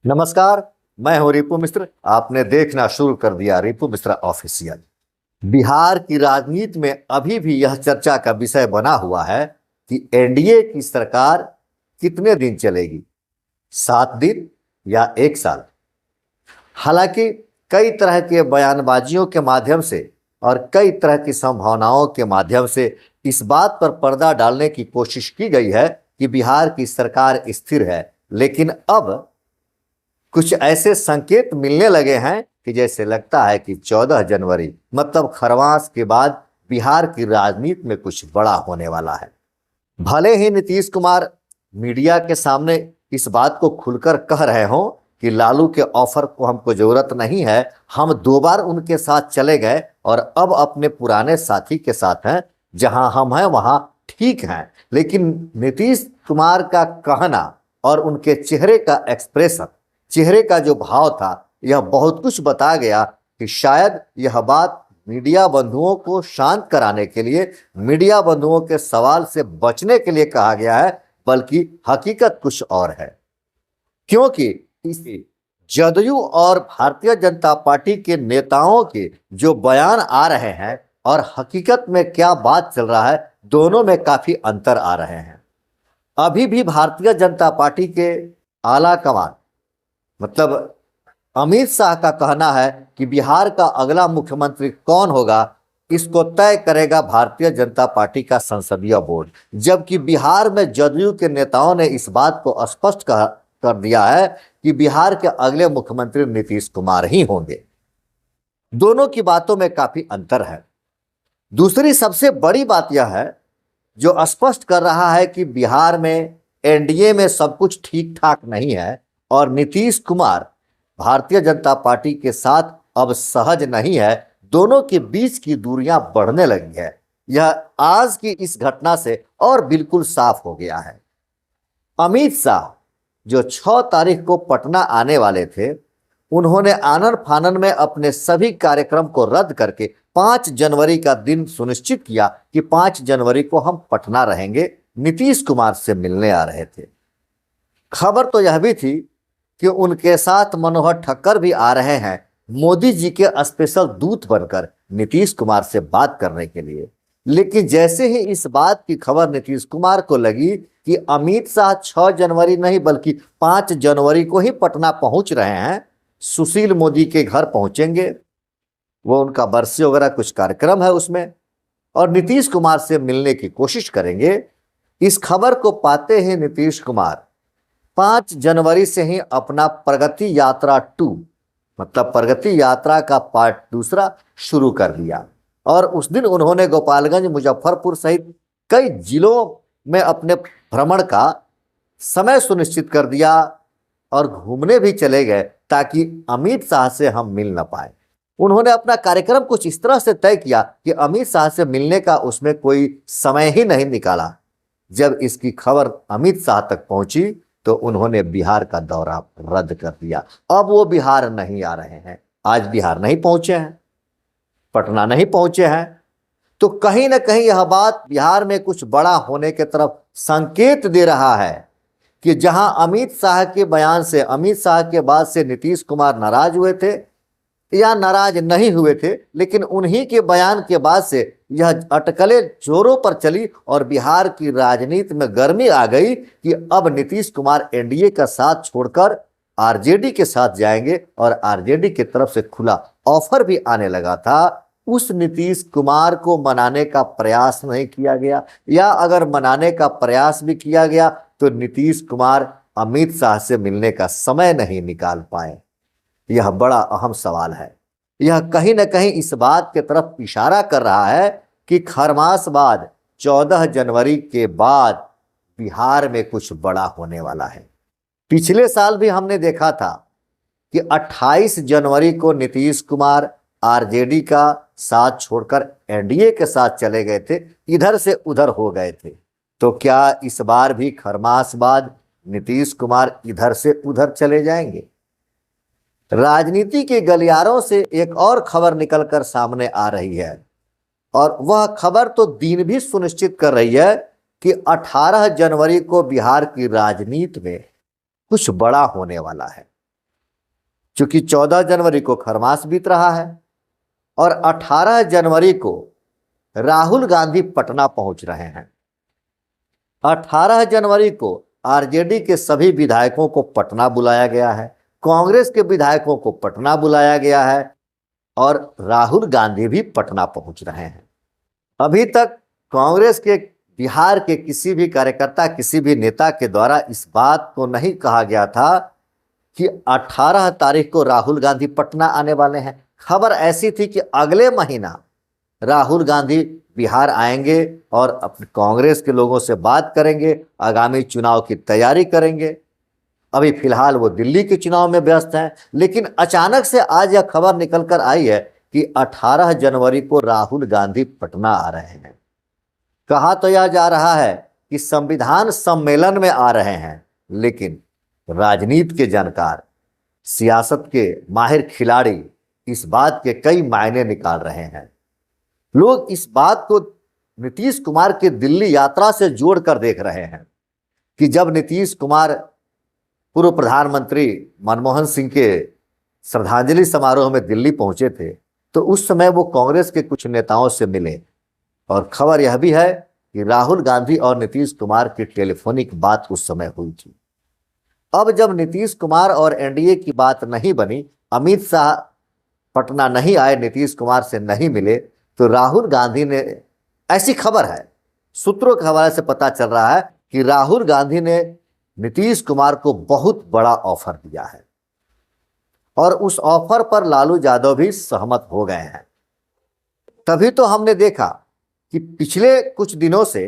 नमस्कार। मैं हूं रिपु मिश्र। आपने देखना शुरू कर दिया रिपु मिश्रा ऑफिशियल। बिहार की राजनीति में अभी भी यह चर्चा का विषय बना हुआ है कि एनडीए की सरकार कितने दिन चलेगी, 7 दिन या 1 साल। हालांकि कई तरह के बयानबाजियों के माध्यम से और कई तरह की संभावनाओं के माध्यम से इस बात पर पर्दा डालने की कोशिश की गई है कि बिहार की सरकार स्थिर है, लेकिन अब कुछ ऐसे संकेत मिलने लगे हैं कि जैसे लगता है कि 14 जनवरी मतलब खरवास के बाद बिहार की राजनीति में कुछ बड़ा होने वाला है। भले ही नीतीश कुमार मीडिया के सामने इस बात को खुलकर कह रहे हों कि लालू के ऑफर को हमको जरूरत नहीं है, हम 2 बार उनके साथ चले गए और अब अपने पुराने साथी के साथ हैं, जहां हम हैं वहां ठीक हैं, लेकिन नीतीश कुमार का कहना और उनके चेहरे का एक्सप्रेशन, चेहरे का जो भाव था, यह बहुत कुछ बता गया कि शायद यह बात मीडिया बंधुओं को शांत कराने के लिए, मीडिया बंधुओं के सवाल से बचने के लिए कहा गया है, बल्कि हकीकत कुछ और है। क्योंकि इस जदयू और भारतीय जनता पार्टी के नेताओं के जो बयान आ रहे हैं और हकीकत में क्या बात चल रहा है, दोनों में काफी अंतर आ रहे हैं। अभी भी भारतीय जनता पार्टी के आला कमान मतलब अमित शाह का कहना है कि बिहार का अगला मुख्यमंत्री कौन होगा, इसको तय करेगा भारतीय जनता पार्टी का संसदीय बोर्ड। जबकि बिहार में जदयू के नेताओं ने इस बात को स्पष्ट कर दिया है कि बिहार के अगले मुख्यमंत्री नीतीश कुमार ही होंगे। दोनों की बातों में काफी अंतर है। दूसरी सबसे बड़ी बात यह है जो स्पष्ट कर रहा है कि बिहार में एनडीए में सब कुछ ठीक ठाक नहीं है और नीतीश कुमार भारतीय जनता पार्टी के साथ अब सहज नहीं है। दोनों के बीच की दूरियां बढ़ने लगी है। यह आज की इस घटना से और बिल्कुल साफ हो गया है। अमित शाह जो 6 तारीख को पटना आने वाले थे, उन्होंने आनन फानन में अपने सभी कार्यक्रम को रद्द करके 5 जनवरी का दिन सुनिश्चित किया कि 5 जनवरी को हम पटना रहेंगे। नीतीश कुमार से मिलने आ रहे थे। खबर तो यह भी थी कि उनके साथ मनोहर ठक्कर भी आ रहे हैं, मोदी जी के स्पेशल दूत बनकर नीतीश कुमार से बात करने के लिए। लेकिन जैसे ही इस बात की खबर नीतीश कुमार को लगी कि अमित शाह 6 जनवरी नहीं बल्कि 5 जनवरी को ही पटना पहुंच रहे हैं, सुशील मोदी के घर पहुंचेंगे, वो उनका बरसी वगैरह कुछ कार्यक्रम है उसमें, और नीतीश कुमार से मिलने की कोशिश करेंगे। इस खबर को पाते ही नीतीश कुमार 5 जनवरी से ही अपना प्रगति यात्रा 2 मतलब प्रगति यात्रा का पार्ट 2 शुरू कर दिया और उस दिन उन्होंने गोपालगंज, मुजफ्फरपुर सहित कई जिलों में अपने भ्रमण का समय सुनिश्चित कर दिया और घूमने भी चले गए ताकि अमित शाह से हम मिल न पाए। उन्होंने अपना कार्यक्रम कुछ इस तरह से तय किया कि अमित शाह से मिलने का उसमें कोई समय ही नहीं निकाला। जब इसकी खबर अमित शाह तक पहुंची तो उन्होंने बिहार का दौरा रद्द कर दिया। अब वो बिहार नहीं आ रहे हैं, आज बिहार नहीं पहुंचे हैं, पटना नहीं पहुंचे हैं। तो कहीं ना कहीं यह बात बिहार में कुछ बड़ा होने की तरफ संकेत दे रहा है कि जहां अमित शाह के बयान से, अमित शाह के बाद से नीतीश कुमार नाराज हुए थे या नाराज नहीं हुए थे, लेकिन उन्हीं के बयान के बाद से यह अटकलें जोरों पर चली और बिहार की राजनीति में गर्मी आ गई कि अब नीतीश कुमार एनडीए का साथ छोड़कर आरजेडी के साथ जाएंगे और आरजेडी की तरफ से खुला ऑफर भी आने लगा था। उस नीतीश कुमार को मनाने का प्रयास नहीं किया गया, या अगर मनाने का प्रयास भी किया गया तो नीतीश कुमार अमित शाह से मिलने का समय नहीं निकाल पाए। यह बड़ा अहम सवाल है। यह कहीं ना कहीं इस बात की तरफ इशारा कर रहा है कि खरमास बाद 14 जनवरी के बाद बिहार में कुछ बड़ा होने वाला है। पिछले साल भी हमने देखा था कि 28 जनवरी को नीतीश कुमार आरजेडी का साथ छोड़कर एनडीए के साथ चले गए थे, इधर से उधर हो गए थे। तो क्या इस बार भी खरमास बाद नीतीश कुमार इधर से उधर चले जाएंगे? राजनीति के गलियारों से एक और खबर निकलकर सामने आ रही है और वह खबर तो दिन भी सुनिश्चित कर रही है कि 18 जनवरी को बिहार की राजनीति में कुछ बड़ा होने वाला है। चूंकि 14 जनवरी को खरमास बीत रहा है और 18 जनवरी को राहुल गांधी पटना पहुंच रहे हैं। 18 जनवरी को आरजेडी के सभी विधायकों को पटना बुलाया गया है, कांग्रेस के विधायकों को पटना बुलाया गया है और राहुल गांधी भी पटना पहुंच रहे हैं। अभी तक कांग्रेस के बिहार के किसी भी कार्यकर्ता, किसी भी नेता के द्वारा इस बात को नहीं कहा गया था कि 18 तारीख को राहुल गांधी पटना आने वाले हैं। खबर ऐसी थी कि अगले महीना राहुल गांधी बिहार आएंगे और अपने कांग्रेस के लोगों से बात करेंगे, आगामी चुनाव की तैयारी करेंगे। अभी फिलहाल वो दिल्ली के चुनाव में व्यस्त हैं, लेकिन अचानक से आज यह खबर निकल कर आई है कि 18 जनवरी को राहुल गांधी पटना आ रहे हैं। कहा तो यह जा रहा है कि संविधान सम्मेलन में आ रहे हैं, लेकिन राजनीति के जानकार, सियासत के माहिर खिलाड़ी इस बात के कई मायने निकाल रहे हैं। लोग इस बात को नीतीश कुमार के दिल्ली यात्रा से जोड़कर देख रहे हैं कि जब नीतीश कुमार पूर्व प्रधानमंत्री मनमोहन सिंह के श्रद्धांजलि समारोह में दिल्ली पहुंचे थे तो उस समय वो कांग्रेस के कुछ नेताओं से मिले और खबर यह भी है कि राहुल गांधी और नीतीश कुमार की टेलीफोनिक बात उस समय हुई थी। अब जब नीतीश कुमार और एनडीए की बात नहीं बनी, अमित शाह पटना नहीं आए, नीतीश कुमार से नहीं मिले, तो राहुल गांधी ने, ऐसी खबर है, सूत्रों के हवाले से पता चल रहा है कि राहुल गांधी ने नीतीश कुमार को बहुत बड़ा ऑफर दिया है और उस ऑफर पर लालू यादव भी सहमत हो गए हैं। तभी तो हमने देखा कि पिछले कुछ दिनों से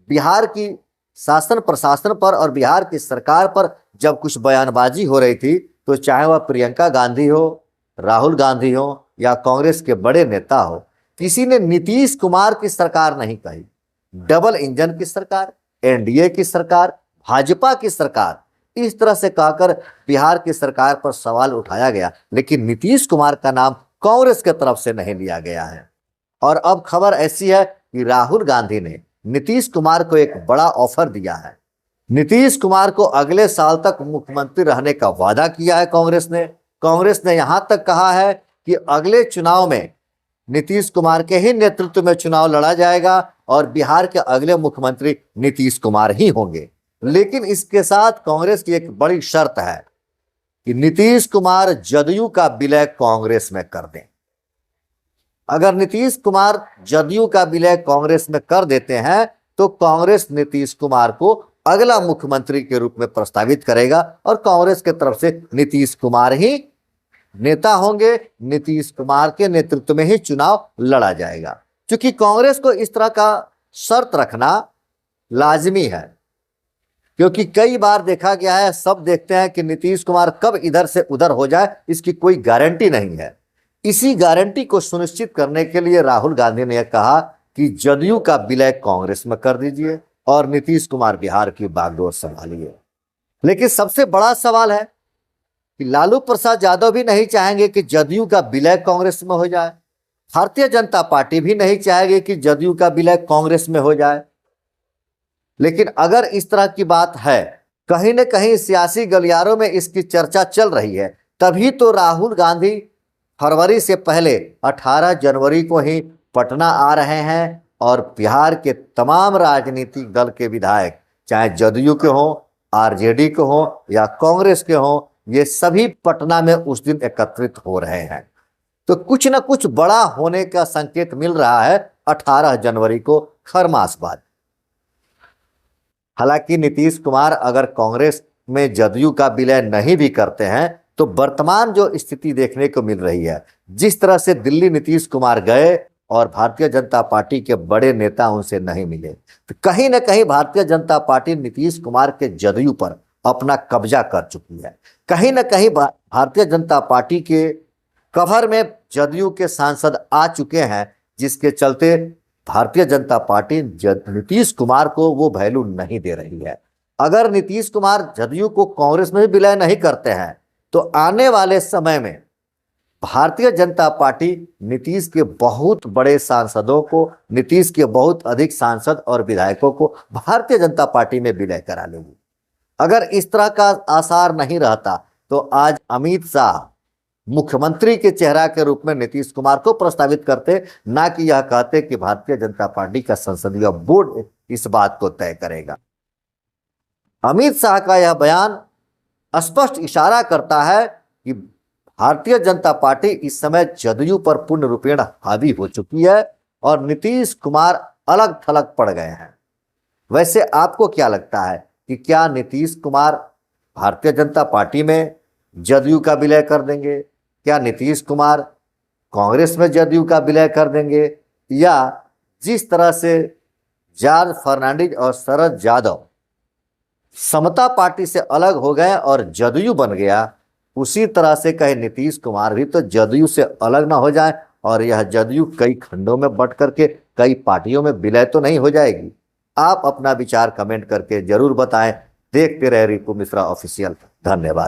बिहार की शासन प्रशासन पर और बिहार की सरकार पर जब कुछ बयानबाजी हो रही थी तो चाहे वह प्रियंका गांधी हो, राहुल गांधी हो या कांग्रेस के बड़े नेता हो, किसी ने नीतीश कुमार की सरकार नहीं कही। डबल इंजन की सरकार, एनडीए की सरकार, भाजपा की सरकार, इस तरह से कहकर बिहार की सरकार पर सवाल उठाया गया, लेकिन नीतीश कुमार का नाम कांग्रेस की तरफ से नहीं लिया गया है। और अब खबर ऐसी है कि राहुल गांधी ने नीतीश कुमार को एक बड़ा ऑफर दिया है। नीतीश कुमार को अगले साल तक मुख्यमंत्री रहने का वादा किया है कांग्रेस ने यहां तक कहा है कि अगले चुनाव में नीतीश कुमार के ही नेतृत्व में चुनाव लड़ा जाएगा और बिहार के अगले मुख्यमंत्री नीतीश कुमार ही होंगे। लेकिन इसके साथ कांग्रेस की एक बड़ी शर्त है कि नीतीश कुमार जदयू का विलय कांग्रेस में कर दें। अगर नीतीश कुमार जदयू का विलय कांग्रेस में कर देते हैं तो कांग्रेस नीतीश कुमार को अगला मुख्यमंत्री के रूप में प्रस्तावित करेगा और कांग्रेस के तरफ से नीतीश कुमार ही नेता होंगे, नीतीश कुमार के नेतृत्व में ही चुनाव लड़ा जाएगा। क्योंकि कांग्रेस को इस तरह का शर्त रखना लाजमी है, क्योंकि कई बार देखा गया है, सब देखते हैं कि नीतीश कुमार कब इधर से उधर हो जाए, इसकी कोई गारंटी नहीं है। इसी गारंटी को सुनिश्चित करने के लिए राहुल गांधी ने कहा कि जदयू का विलय कांग्रेस में कर दीजिए और नीतीश कुमार बिहार की बागडोर संभालिए। लेकिन सबसे बड़ा सवाल है कि लालू प्रसाद यादव भी नहीं चाहेंगे कि जदयू का विलय कांग्रेस में हो जाए, भारतीय जनता पार्टी भी नहीं चाहेगी कि जदयू का विलय कांग्रेस में हो जाए। लेकिन अगर इस तरह की बात है, कहीं न कहीं सियासी गलियारों में इसकी चर्चा चल रही है, तभी तो राहुल गांधी फरवरी से पहले 18 जनवरी को ही पटना आ रहे हैं और बिहार के तमाम राजनीतिक दल के विधायक, चाहे जदयू के हों, आरजेडी के हों या कांग्रेस के हों, ये सभी पटना में उस दिन एकत्रित हो रहे हैं। तो कुछ न कुछ बड़ा होने का संकेत मिल रहा है 18 जनवरी को खरमास बाद। हालांकि नीतीश कुमार अगर कांग्रेस में जदयू का विलय नहीं भी करते हैं तो वर्तमान जो स्थिति देखने को मिल रही है, जिस तरह से दिल्ली नीतीश कुमार गए और भारतीय जनता पार्टी के बड़े नेता उनसे नहीं मिले, तो कहीं ना कहीं भारतीय जनता पार्टी नीतीश कुमार के जदयू पर अपना कब्जा कर चुकी है। कहीं ना कहीं भारतीय जनता पार्टी के कवर में जदयू के सांसद आ चुके हैं, जिसके चलते भारतीय जनता पार्टी नीतीश कुमार को वो वैल्यू नहीं दे रही है। अगर नीतीश कुमार जदयू को कांग्रेस में भी विलय नहीं करते हैं तो आने वाले समय में भारतीय जनता पार्टी नीतीश के बहुत बड़े सांसदों को, नीतीश के बहुत अधिक सांसद और विधायकों को भारतीय जनता पार्टी में विलय करा लेगी। अगर इस तरह का आसार नहीं रहता तो आज अमित शाह मुख्यमंत्री के चेहरा के रूप में नीतीश कुमार को प्रस्तावित करते, ना कि यह कहते कि भारतीय जनता पार्टी का संसदीय बोर्ड इस बात को तय करेगा। अमित शाह का यह बयान स्पष्ट इशारा करता है कि भारतीय जनता पार्टी इस समय जदयू पर पूर्ण रूपेण हावी हो चुकी है और नीतीश कुमार अलग थलग पड़ गए हैं। वैसे आपको क्या लगता है कि क्या नीतीश कुमार भारतीय जनता पार्टी में जदयू का विलय कर देंगे? क्या नीतीश कुमार कांग्रेस में जदयू का विलय कर देंगे? या जिस तरह से जॉर्ज फर्नांडिस और शरद यादव समता पार्टी से अलग हो गए और जदयू बन गया, उसी तरह से कहे नीतीश कुमार भी तो जदयू से अलग ना हो जाए और यह जदयू कई खंडों में बंट करके कई पार्टियों में विलय तो नहीं हो जाएगी? आप अपना विचार कमेंट करके जरूर बताएं। देखते रहे रिपु मिश्रा ऑफिशियल। धन्यवाद।